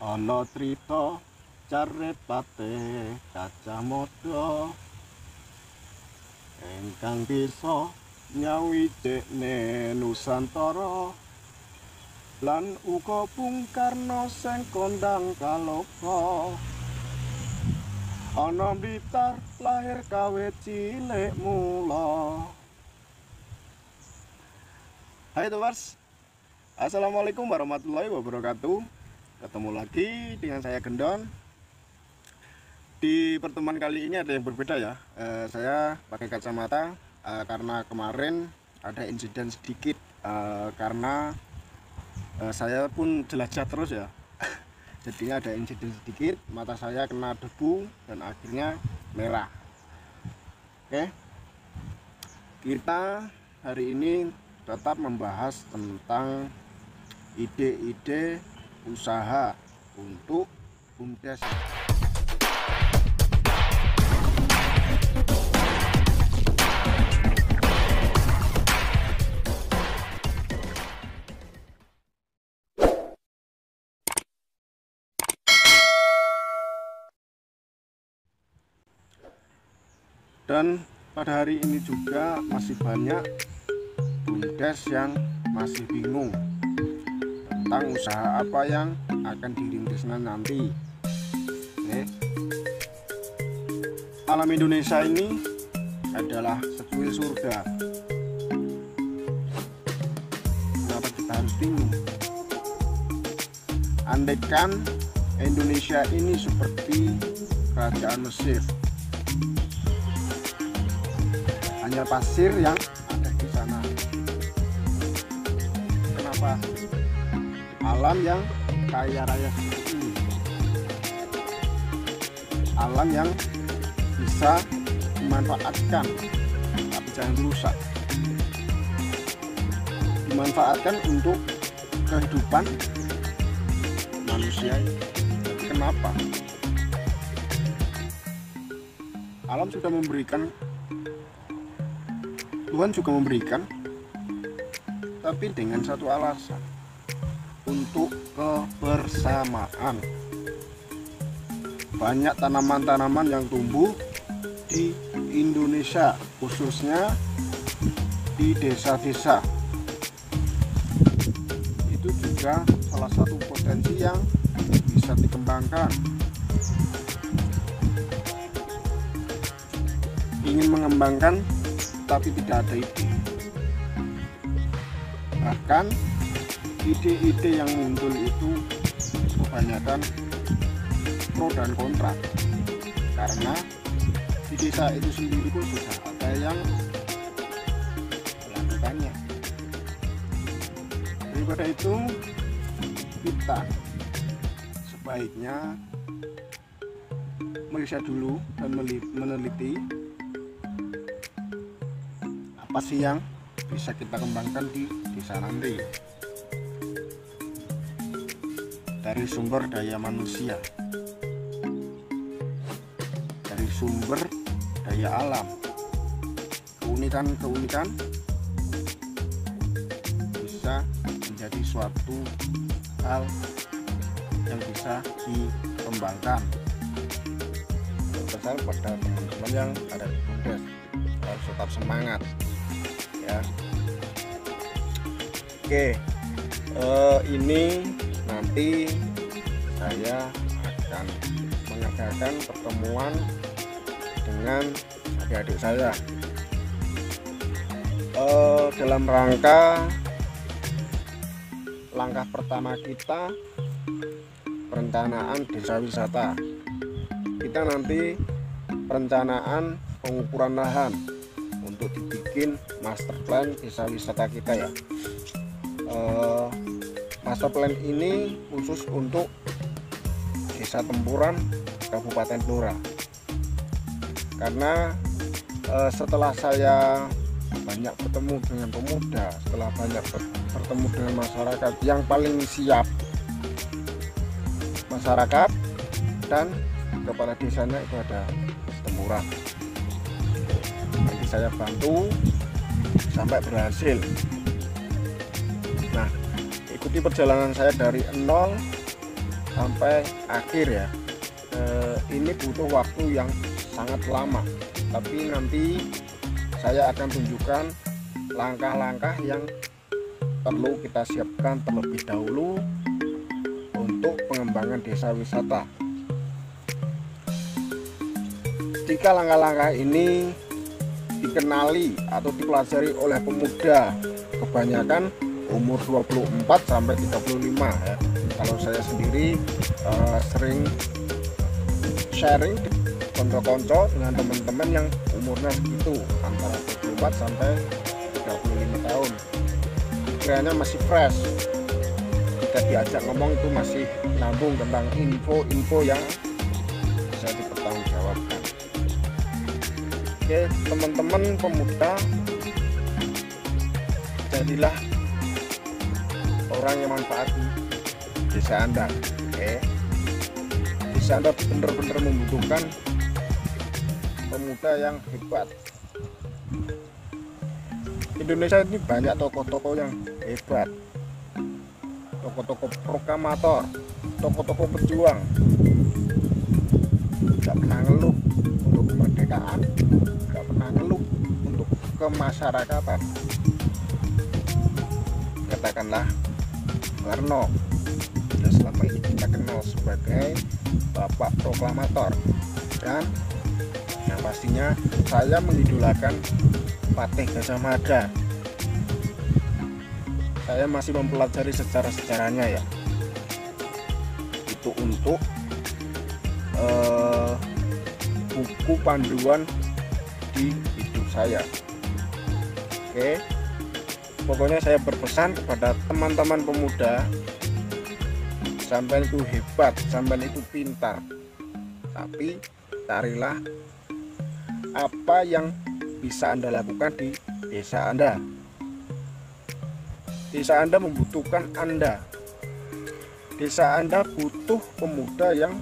Ana trita carepate Kacamada ingkang bisa nyawijikne Nusantara lan uga Bung Karno sing kondang kaloka. Ana Blitar lahir kawe cilik mula. Hai Towers, assalamualaikum warahmatullahi wabarakatuh. Ketemu lagi dengan saya Gendon. Di pertemuan kali ini ada yang berbeda ya. Saya pakai kacamata karena kemarin ada insiden sedikit karena saya pun jelajah terus ya. Jadinya ada insiden sedikit, mata saya kena debu dan akhirnya merah. Oke, kita hari ini tetap membahas tentang ide-ide usaha untuk BUMDes. Dan pada hari ini juga masih banyak BUMDes yang masih bingung tentang usaha apa yang akan dirintisnya nanti. Oke. Alam Indonesia ini adalah secuil surga. Kenapa kita harus bingung? Andaikan Indonesia ini seperti kerajaan Mesir, hanya pasir yang ada di sana. Kenapa alam yang kaya raya seperti ini, alam yang bisa dimanfaatkan tapi jangan dirusak, dimanfaatkan untuk kehidupan manusia. Kenapa? Alam sudah memberikan, Tuhan juga memberikan, tapi dengan satu alasan, untuk kebersamaan. Banyak tanaman-tanaman yang tumbuh di Indonesia, khususnya di desa-desa. Itu juga salah satu potensi yang bisa dikembangkan. Ingin mengembangkan tapi tidak ada ide. Bahkan ide-ide yang muncul itu kebanyakan pro dan kontra, karena di desa itu sendiri pun sudah ada yang melakukannya. Daripada itu, kita sebaiknya meriset dulu dan meneliti apa sih yang bisa kita kembangkan di desa nanti, dari sumber daya manusia, dari sumber daya alam, keunikan-keunikan bisa menjadi suatu hal yang bisa dikembangkan. Pesan pada teman-teman yang ada di BUMDes, harus tetap semangat ya. Oke, ini nanti saya akan mengadakan pertemuan dengan adik-adik saya dalam rangka langkah pertama kita, perencanaan desa wisata. Kita nanti perencanaan pengukuran lahan untuk dibikin master plan desa wisata kita ya. Master plan ini khusus untuk Desa Tempuran, Kabupaten Blora. Karena setelah saya banyak bertemu dengan pemuda, setelah banyak bertemu dengan masyarakat, yang paling siap masyarakat dan kepala desanya itu ada Tempuran. Nanti saya bantu sampai berhasil. Nah, ikuti perjalanan saya dari nol sampai akhir ya. Ini butuh waktu yang sangat lama, tapi nanti saya akan tunjukkan langkah-langkah yang perlu kita siapkan terlebih dahulu untuk pengembangan desa wisata. Jika langkah-langkah ini dikenali atau dipelajari oleh pemuda, kebanyakan umur 24 sampai 35 ya. Kalau saya sendiri sering sharing konco-konco dengan teman-teman yang umurnya segitu, antara 24 sampai 35 tahun. Pikirannya masih fresh, jika diajak ngomong itu masih nyambung tentang info-info yang bisa dipertanggungjawabkan. Oke, teman-teman pemuda, jadilah orang yang manfaat di desa Anda. Oke, desa Anda benar-benar membutuhkan pemuda yang hebat. Indonesia ini banyak tokoh-tokoh yang hebat, tokoh-tokoh proklamator, tokoh-tokoh pejuang, tidak pernah ngeluh untuk kemerdekaan, tidak pernah ngeluh untuk kemasyarakatan. Katakanlah Soekarno, yang selama ini kita kenal sebagai bapak proklamator, dan yang pastinya saya mengidolakan Patih Gajah Mada. Saya masih mempelajari sejarah-sejarahnya ya, itu untuk buku panduan di hidup saya. Oke, pokoknya saya berpesan kepada teman-teman pemuda, sampean itu hebat, sampean itu pintar, tapi carilah apa yang bisa Anda lakukan di desa Anda. Desa Anda membutuhkan Anda. Desa Anda butuh pemuda yang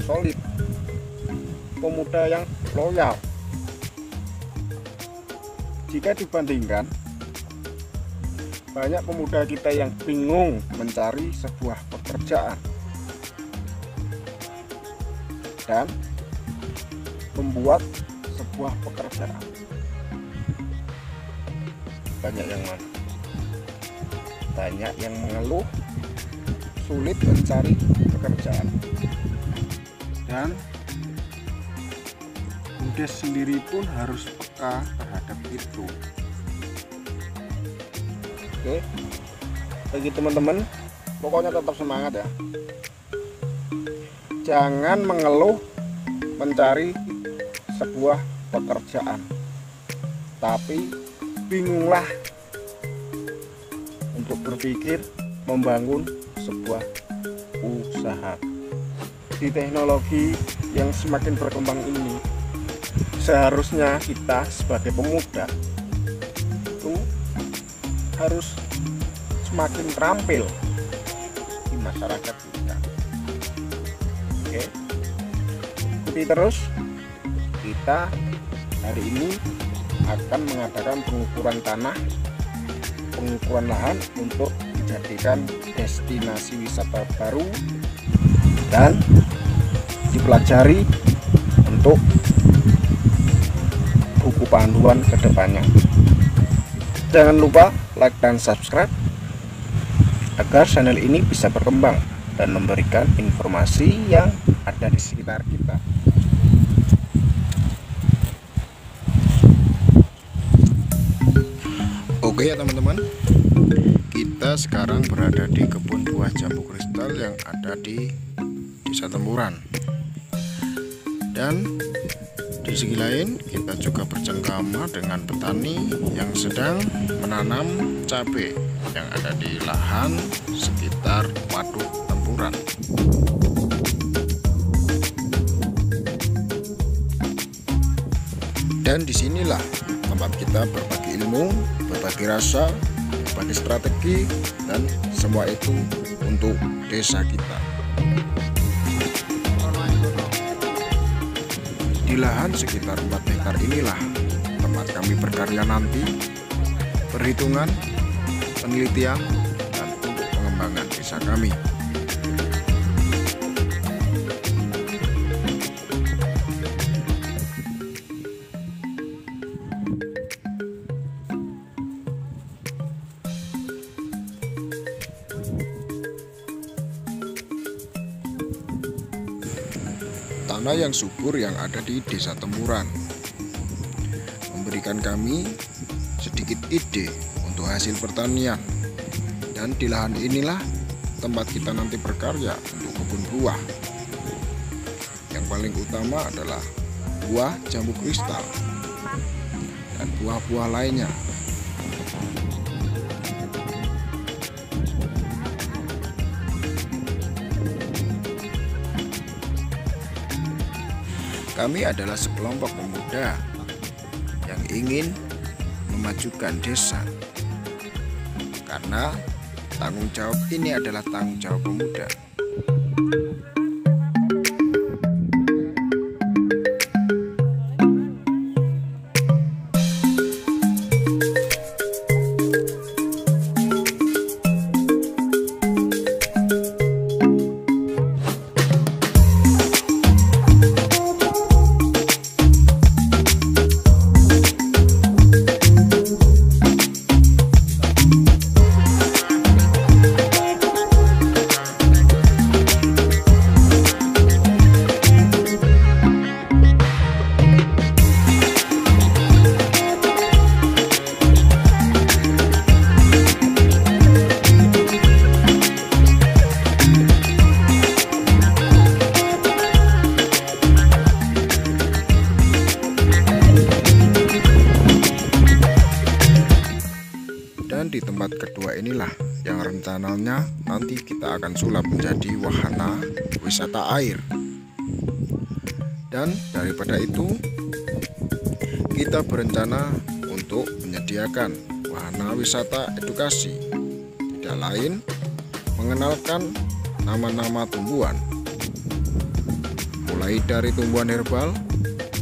solid, pemuda yang loyal. Jika dibandingkan, banyak pemuda kita yang bingung mencari sebuah pekerjaan dan membuat sebuah pekerjaan. Banyak yang mana? Banyak yang mengeluh sulit mencari pekerjaan, dan Bumdes sendiri pun harus peka terhadap itu. Oke, bagi teman-teman, pokoknya tetap semangat ya. Jangan mengeluh mencari sebuah pekerjaan, tapi bingunglah untuk berpikir membangun sebuah usaha. Di teknologi yang semakin berkembang ini, seharusnya kita sebagai pemuda itu harus semakin terampil di masyarakat kita. Oke, ikuti terus. Kita hari ini akan mengadakan pengukuran tanah, pengukuran lahan untuk dijadikan destinasi wisata baru dan dipelajari untuk buku panduan ke depannya. Jangan lupa like dan subscribe agar channel ini bisa berkembang dan memberikan informasi yang ada di sekitar kita. Oke ya teman-teman, kita sekarang berada di kebun buah jambu kristal yang ada di Desa Tempuran. Dan di segi lain kita juga bercengkrama dengan petani yang sedang menanam cabai yang ada di lahan sekitar Waduk Tempuran. Dan disinilah tempat kita berbagi ilmu, berbagi rasa, berbagi strategi, dan semua itu untuk desa kita. Di lahan sekitar 4 hektar inilah tempat kami berkarya nanti, perhitungan, penelitian, dan untuk pengembangan desa kami. tanah yang subur yang ada di Desa Tempuran, memberikan kami sedikit ide untuk hasil pertanian. Dan di lahan inilah tempat kita nanti berkarya untuk kebun buah. Yang paling utama adalah buah jambu kristal dan buah-buah lainnya. Kami adalah sekelompok pemuda yang ingin memajukan desa, karena tanggung jawab ini adalah tanggung jawab pemuda. Dan di tempat kedua inilah yang rencananya nanti kita akan sulap menjadi wahana wisata air. Dan daripada itu, kita berencana untuk menyediakan wahana wisata edukasi, tidak lain mengenalkan nama-nama tumbuhan, mulai dari tumbuhan herbal,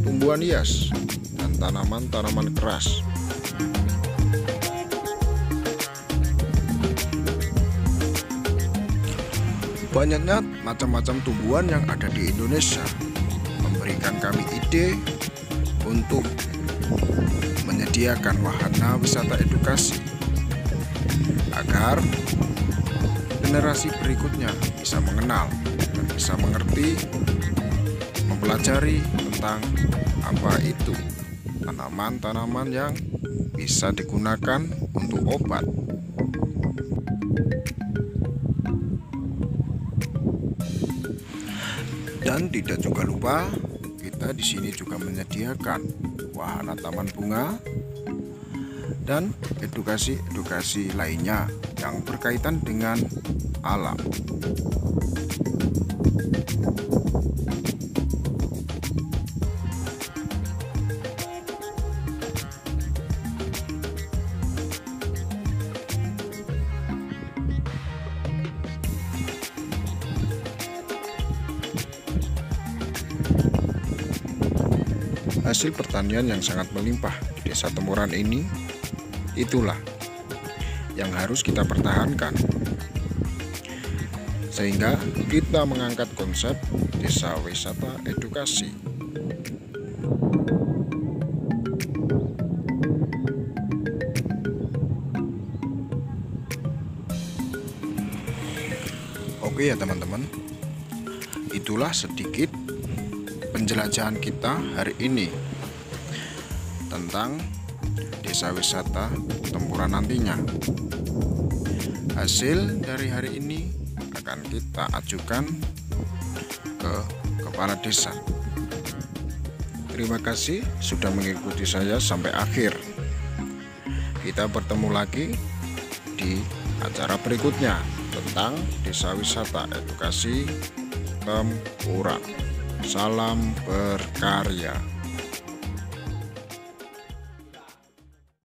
tumbuhan hias, dan tanaman-tanaman keras. Banyaknya macam-macam tumbuhan yang ada di Indonesia memberikan kami ide untuk menyediakan wahana wisata edukasi agar generasi berikutnya bisa mengenal dan bisa mengerti, mempelajari tentang apa itu tanaman-tanaman yang bisa digunakan untuk obat. Dan tidak juga lupa, kita di sini juga menyediakan wahana taman bunga dan edukasi-edukasi lainnya yang berkaitan dengan alam. Hasil pertanian yang sangat melimpah di Desa Tempuran ini, itulah yang harus kita pertahankan, sehingga kita mengangkat konsep desa wisata edukasi. Oke ya teman-teman, itulah sedikit penjelajahan kita hari ini tentang desa wisata Tempuran nantinya. Hasil dari hari ini akan kita ajukan ke kepala desa. Terima kasih sudah mengikuti saya sampai akhir. Kita bertemu lagi di acara berikutnya tentang desa wisata edukasi Tempuran. Salam berkarya.